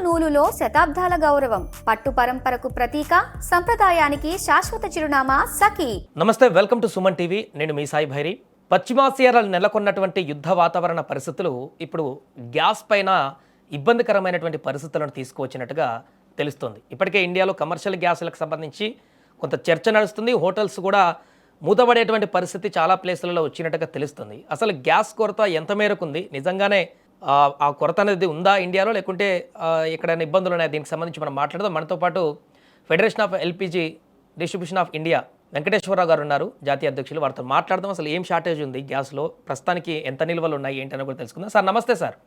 నూలులో శతాబ్దాల గౌరవం, పట్టు పరంపరకు ప్రతీక, సంప్రదాయానికి శాశ్వత చిరునామా సఖీ. నమస్తే, వెల్కమ్ టు సుమన్ టీవీ. నేను మీ సాయి భైరి. పశ్చిమాసియాలో నెలకొన్నటువంటి యుద్ధ వాతావరణ పరిస్థితులు ఇప్పుడు గ్యాస్ పైన ఇబ్బందికరమైనటువంటి పరిస్థితులను తీసుకువచ్చినట్టుగా తెలుస్తుంది. ఇప్పటికే ఇండియాలో కమర్షియల్ గ్యాసులకు సంబంధించి కొంత చర్చ నడుస్తుంది. హోటల్స్ కూడా మూతపడేటువంటి పరిస్థితి చాలా ప్లేసులలో వచ్చినట్టుగా తెలుస్తుంది. అసలు గ్యాస్ కొరత ఎంత మేరకు ఉంది, నిజంగానే ఆ కొరత అనేది ఉందా ఇండియాలో, లేకుంటే ఎక్కడైనా ఇబ్బందులు ఉన్నాయి? దీనికి సంబంధించి మనం మాట్లాడదాం. మనతో పాటు federation of LPG distribution of India Venkateswararao garu ఉన్నారు, జాతీయ అధ్యక్షులు. వారితో మాట్లాడదాం. అసలు ఏం షార్టేజ్ ఉంది గ్యాస్లో, ప్రస్తుతానికి ఎంత నిల్వలు ఉన్నాయి ఏంటని కూడా తెలుసుకుందాం. సార్ నమస్తే. సార్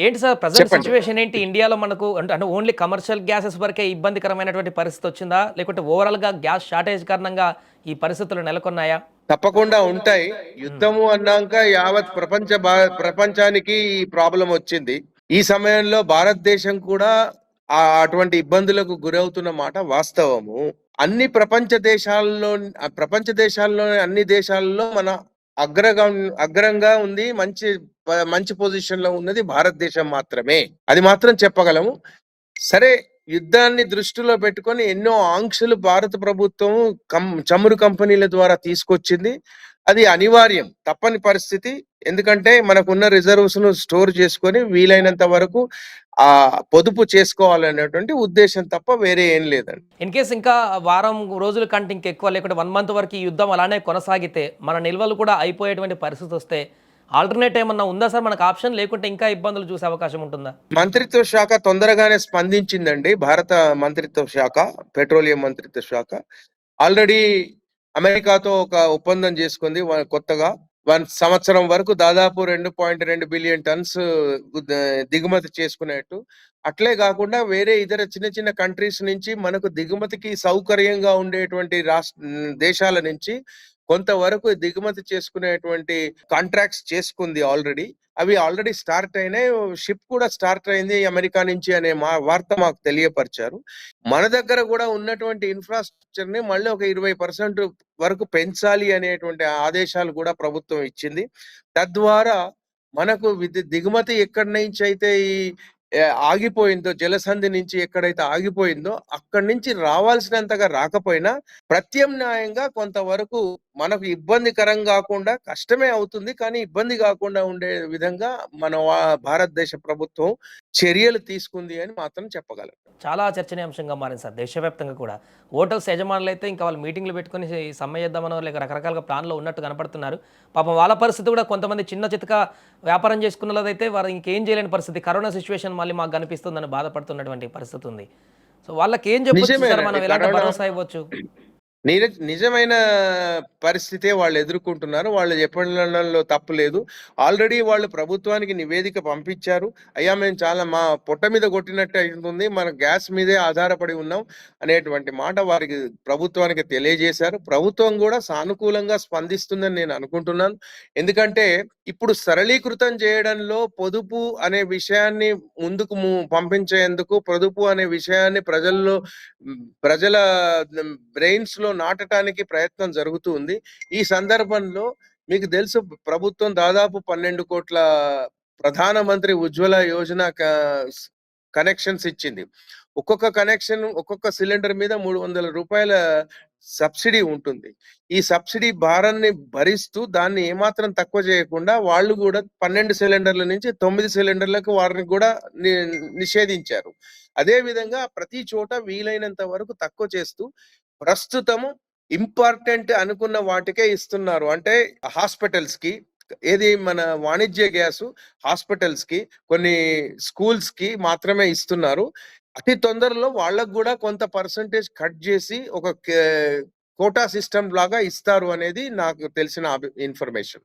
ఏంటి సార్ ప్రజెంట్ సిచ్యువేషన్ ఏంటి ఇండియాలో? మనకు అంటే ఓన్లీ కమర్షియల్ గ్యాసెస్ వరకే ఇబ్బందికరమైనటువంటి పరిస్థితి వచ్చిందా, లేకుంటే ఓవరాల్గా గ్యాస్ షార్టేజ్ కారణంగా ఈ పరిస్థితులు నెలకొన్నాయా? తప్పకుండా ఉంటాయి. యుద్ధము అన్నాక యావత్ ప్రపంచానికి ఈ ప్రాబ్లం వచ్చింది. ఈ సమయంలో భారతదేశం కూడా అటువంటి ఇబ్బందులకు గురవుతున్న మాట వాస్తవము. అన్ని ప్రపంచ దేశాల్లో అన్ని దేశాల్లో మన అగ్రంగా ఉంది. మంచి పొజిషన్ లో ఉన్నది భారతదేశం మాత్రమే. అది మాత్రం చెప్పగలము. సరే, యుద్ధాన్ని దృష్టిలో పెట్టుకొని ఎన్నో ఆంక్షలు భారత ప్రభుత్వం చమురు కంపెనీల ద్వారా తీసుకొచ్చింది. అది అనివార్యం, తప్పని పరిస్థితి. ఎందుకంటే మనకున్న రిజర్వ్స్ ను స్టోర్ చేసుకొని వీలైనంత వరకు పొదుపు చేసుకోవాలనేటువంటి ఉద్దేశం తప్ప వేరే ఏం లేదండి. ఇన్ కేసు ఇంకా వారం రోజుల కంటే ఇంకెక్కువ, లేకుంటే 1 month వరకు ఈ యుద్ధం అలానే కొనసాగితే, మన నిల్వలు కూడా అయిపోయేటువంటి పరిస్థితి వస్తే ఆల్టర్నేట్ ఏమన్నా ఉందా సార్ మనకు ఆప్షన్, లేకుంటే ఇంకా ఇబ్బందులు చూసే అవకాశం ఉంటుందా? మంత్రిత్వ శాఖ తొందరగానే స్పందించిందండి. భారత మంత్రిత్వ శాఖ, పెట్రోలియం మంత్రిత్వ శాఖ ఆల్రెడీ అమెరికాతో ఒక ఒప్పందం చేసుకుంది కొత్తగా. 1 సంవత్సరం వరకు దాదాపు 2.2 బిలియన్ టన్స్ దిగుమతి చేసుకునేట్టు. అట్లే కాకుండా వేరే ఇతర చిన్న చిన్న కంట్రీస్ నుంచి మనకు దిగుమతికి సౌకర్యంగా ఉండేటువంటి దేశాల నుంచి కొంతవరకు దిగుమతి చేసుకునేటువంటి కాంట్రాక్ట్స్ చేసుకుంది ఆల్రెడీ. అవి ఆల్రెడీ స్టార్ట్ అయినాయి. షిప్ కూడా స్టార్ట్ అయింది అమెరికా నుంచి అనే వార్త మాకు తెలియపరిచారు. మన దగ్గర కూడా ఉన్నటువంటి ఇన్ఫ్రాస్ట్రక్చర్ ని మళ్ళీ ఒక 20% వరకు పెంచాలి అనేటువంటి ఆదేశాలు కూడా ప్రభుత్వం ఇచ్చింది. తద్వారా మనకు దిగుమతి ఎక్కడి నుంచి అయితే ఆగిపోయిందో, జలసంధి నుంచి ఎక్కడైతే ఆగిపోయిందో అక్కడి నుంచి రావాల్సినంతగా రాకపోయినా ప్రత్యామ్నాయంగా కొంతవరకు మనకు ఇబ్బందికరం కాకుండా, కష్టమే అవుతుంది కానీ ఇబ్బంది కాకుండా ఉండే విధంగా మన భారతదేశ ప్రభుత్వం చర్యలు తీసుకుంది అని మాత్రం చెప్పగలం. చాలా చర్చనీయాంశంగా మారింది సార్ దేశవ్యాప్తంగా కూడా. హోటల్స్ యజమానులు అయితే ఇంకా వాళ్ళు మీటింగ్లు పెట్టుకుని సమ్మె చేద్దామనో లేక రకరకాలుగా ప్లాన్లో ఉన్నట్టు కనపడుతున్నారు. పాపం వాళ్ళ పరిస్థితి కూడా, కొంతమంది చిన్న చితక వ్యాపారం చేసుకున్నదైతే వారు ఇంకేం చేయలేని పరిస్థితి. కరోనా సిచ్యువేషన్ మళ్ళీ మాకు కనిపిస్తుందని బాధపడుతున్నటువంటి పరిస్థితి ఉంది. సో వాళ్ళకి ఏం చెప్పొచ్చు సార్, మనం ఎలాంటి భరోసా ఇవ్వచ్చు? నిజమైన పరిస్థితే వాళ్ళు ఎదుర్కొంటున్నారు. వాళ్ళు చెప్పడంలో తప్పు లేదు. ఆల్రెడీ వాళ్ళు ప్రభుత్వానికి నివేదిక పంపించారు. అయ్యా, మేము చాలా మా పొట్ట మీద కొట్టినట్టు అవుతుంది, మన గ్యాస్ మీదే ఆధారపడి ఉన్నాం అనేటువంటి మాట వారికి ప్రభుత్వానికి తెలియజేశారు. ప్రభుత్వం కూడా సానుకూలంగా స్పందిస్తుందని నేను అనుకుంటున్నాను. ఎందుకంటే ఇప్పుడు సరళీకృతం చేయడంలో పొదుపు అనే విషయాన్ని ముందుకు పంపించేందుకు, పొదుపు అనే విషయాన్ని ప్రజల బ్రెయిన్స్ లో నాటడానికి ప్రయత్నం జరుగుతుంది. ఈ సందర్భంలో మీకు తెలుసు, ప్రభుత్వం దాదాపు 12 కోట్ల ప్రధానమంత్రి ఉజ్వల యోజన కనెక్షన్స్ ఇచ్చింది. ఒక్కొక్క కనెక్షన్, ఒక్కొక్క సిలిండర్ మీద 300 రూపాయల సబ్సిడీ ఉంటుంది. ఈ సబ్సిడీ భారాన్ని భరిస్తూ దాన్ని ఏమాత్రం తక్కువ చేయకుండా వాళ్ళు కూడా 12 సిలిండర్ల నుంచి 9 సిలిండర్లకు వారిని కూడా నిషేధించారు. అదే విధంగా ప్రతి చోట వీలైనంత వరకు తక్కువ చేస్తూ ప్రస్తుతము ఇంపార్టెంట్ అనుకున్న వాటికే ఇస్తున్నారు. అంటే హాస్పిటల్స్ కి, ఏది మన వాణిజ్య గ్యాస్ హాస్పిటల్స్ కి, కొన్ని స్కూల్స్ కి మాత్రమే ఇస్తున్నారు. అతి తొందరలో వాళ్ళకు కూడా కొంత పర్సంటేజ్ కట్ చేసి ఒక కోటా సిస్టమ్ లాగా ఇస్తారు అనేది నాకు తెలిసిన ఇన్ఫర్మేషన్.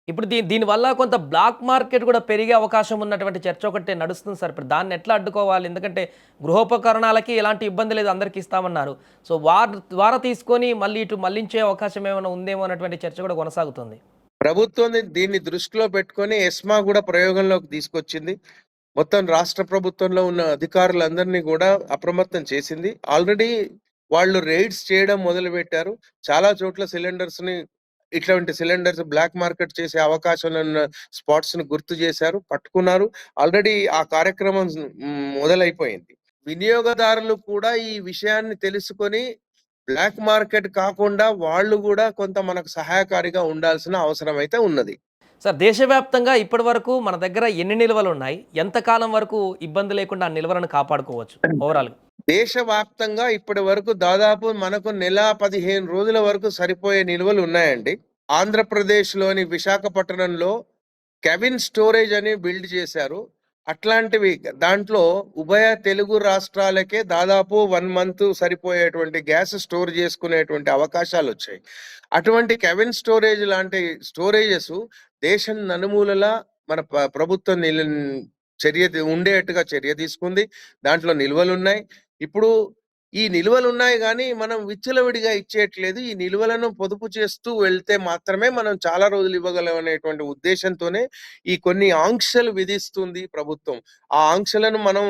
ఇప్పుడు దీనివల్ల కొంత బ్లాక్ మార్కెట్ కూడా పెరిగే అవకాశం ఉన్నటువంటి చర్చ ఒకటి నడుస్తుంది సార్. ఇప్పుడు దాన్ని ఎట్లా అడ్డుకోవాలి? ఎందుకంటే గృహోపకరణాలకి ఎలాంటి ఇబ్బంది లేదు, అందరికీ ఇస్తామన్నారు. సో వారి ద్వారా తీసుకొని మళ్ళీ ఇటు మళ్లించే అవకాశం ఏమైనా ఉందేమో అన్నటువంటి చర్చ కూడా కొనసాగుతుంది. ప్రభుత్వం దీన్ని దృష్టిలో పెట్టుకొని ఎస్మా కూడా ప్రయోగంలోకి తీసుకొచ్చింది. మొత్తం రాష్ట్ర ప్రభుత్వంలో ఉన్న అధికారులందరినీ కూడా అప్రమత్తం చేసింది. ఆల్రెడీ వాళ్ళు రైడ్స్ చేయడం మొదలు పెట్టారు. చాలా చోట్ల సిలిండర్స్ ని ఇట్లాంటి సిలిండర్స్ బ్లాక్ మార్కెట్ చేసే అవకాశాలు ఉన్న స్పాట్స్ ను గుర్తు చేశారు, పట్టుకున్నారు. ఆల్రెడీ ఆ కార్యక్రమం మొదలైపోయింది. వినియోగదారులు కూడా ఈ విషయాన్ని తెలుసుకొని బ్లాక్ మార్కెట్ కాకుండా వాళ్ళు కూడా కొంత మనకు సహాయకారిగా ఉండాల్సిన అవసరం అయితే ఉన్నది. సార్, దేశవ్యాప్తంగా ఇప్పటి వరకు మన దగ్గర ఎన్ని నిల్వలు ఉన్నాయి, ఎంతకాలం వరకు ఇబ్బంది లేకుండా ఆ నిల్వలను కాపాడుకోవచ్చు ఓవరాల్? దేశవ్యాప్తంగా ఇప్పటి వరకు దాదాపు మనకు నెల 15 రోజుల వరకు సరిపోయే నిల్వలు ఉన్నాయండి. ఆంధ్రప్రదేశ్ లోని విశాఖపట్నంలో కెవిన్ స్టోరేజ్ అని బిల్డ్ చేశారు. అట్లాంటివి దాంట్లో ఉభయ తెలుగు రాష్ట్రాలకే దాదాపు 1 మంత్ సరిపోయేటువంటి గ్యాస్ స్టోర్ చేసుకునేటువంటి అవకాశాలు వచ్చాయి. అటువంటి కెవిన్ స్టోరేజ్ లాంటి స్టోరేజెస్ దేశం నలుమూలలా మన ప్రభుత్వం ఉండేట్టుగా చర్య తీసుకుంది. దాంట్లో నిల్వలున్నాయి. ఇప్పుడు ఈ నిల్వలున్నాయి కానీ మనం విచ్చలవిడిగా ఇచ్చేయట్లేదు. ఈ నిల్వలను పొదుపు చేస్తూ వెళ్తే మాత్రమే మనం చాలా రోజులు ఇవ్వగలం అనేటువంటి ఉద్దేశంతోనే ఈ కొన్ని ఆంక్షలు విధిస్తుంది ప్రభుత్వం. ఆ ఆంక్షలను మనం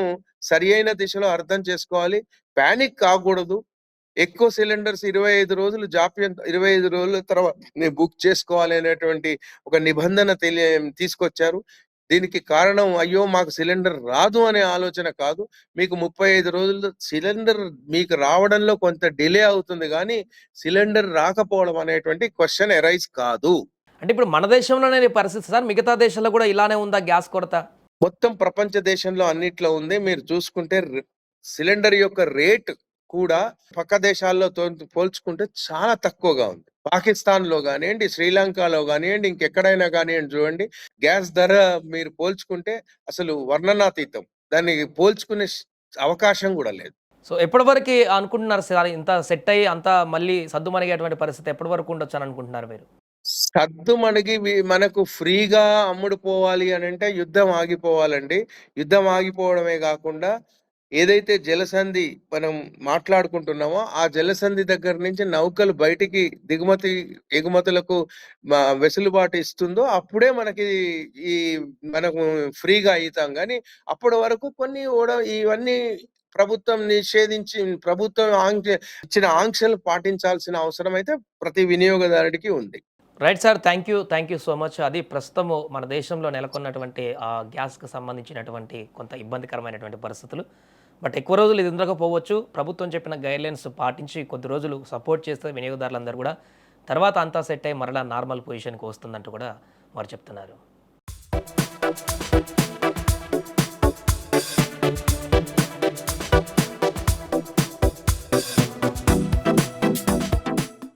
సరియైన దిశలో అర్థం చేసుకోవాలి. పానిక్ కాకూడదు. ఎక్కువ సిలిండర్స్ 25 రోజులు జాప్యం, 25 రోజుల తర్వాత బుక్ చేసుకోవాలి అనేటువంటి ఒక నిబంధన తీసుకొచ్చారు. దీనికి కారణం అయ్యో మాకు సిలిండర్ రాదు అనే ఆలోచన కాదు. మీకు 35 రోజులు సిలిండర్ మీకు రావడంలో కొంత డిలే అవుతుంది కానీ సిలిండర్ రాకపోవడం అనేటువంటి క్వశ్చన్ ఎరైజ్ కాదు. అంటే ఇప్పుడు మన దేశంలోనే ఈ పరిస్థితి సార్, మిగతా దేశాల్లో కూడా ఇలానే ఉందా గ్యాస్ కొరత? మొత్తం ప్రపంచ దేశంలో అన్నిట్లో ఉంది. మీరు చూసుకుంటే సిలిండర్ యొక్క రేట్ కూడా పక్క దేశాల్లో పోల్చుకుంటే చాలా తక్కువగా ఉంది. పాకిస్తాన్ లో కానివ్వండి, శ్రీలంకలో కానివ్వండి, ఇంకెక్కడైనా కానివ్వండి చూడండి, గ్యాస్ ధర మీరు పోల్చుకుంటే అసలు వర్ణనాతీతం. దాన్ని పోల్చుకునే అవకాశం కూడా లేదు. సో ఎప్పటి వరకు అనుకుంటున్నారు సార్, ఇంత సెట్ అయ్యి అంతా మళ్ళీ సద్దుమణిగేటువంటి పరిస్థితి ఎప్పటి వరకు ఉండొచ్చు అని అనుకుంటున్నారు మీరు? సద్దు మనకి మనకు ఫ్రీగా అమ్ముడు పోవాలి అని అంటే యుద్ధం ఆగిపోవాలండి. యుద్ధం ఆగిపోవడమే కాకుండా ఏదైతే జలసంధి మనం మాట్లాడుకుంటున్నామో ఆ జలసంధి దగ్గర నుంచి నౌకలు బయటికి దిగుమతి ఎగుమతులకు వెసులుబాటు ఇస్తుందో అప్పుడే మనకి ఈ మనకు ఫ్రీగా అవుతాం. కానీ అప్పటి వరకు కొన్ని కూడా ఇవన్నీ ప్రభుత్వం ప్రభుత్వం ఇచ్చిన ఆంక్షలు పాటించాల్సిన అవసరం అయితే ప్రతి వినియోగదారుడికి ఉంది. Right sir, thank you so much. అది ప్రస్తుతము మన దేశంలో నెలకొన్నటువంటి గ్యాస్కి సంబంధించినటువంటి కొంత ఇబ్బందికరమైనటువంటి పరిస్థితులు. బట్ ఎక్కువ రోజులు ఇది ఉండకపోవచ్చు. ప్రభుత్వం చెప్పిన గైడ్లైన్స్ పాటించి కొద్ది రోజులు సపోర్ట్ చేస్తే వినియోగదారులందరూ కూడా తర్వాత అంతా సెట్ అయ్యి మరలా నార్మల్ పొజిషన్కి వస్తుందంటూ కూడా వారు చెప్తున్నారు.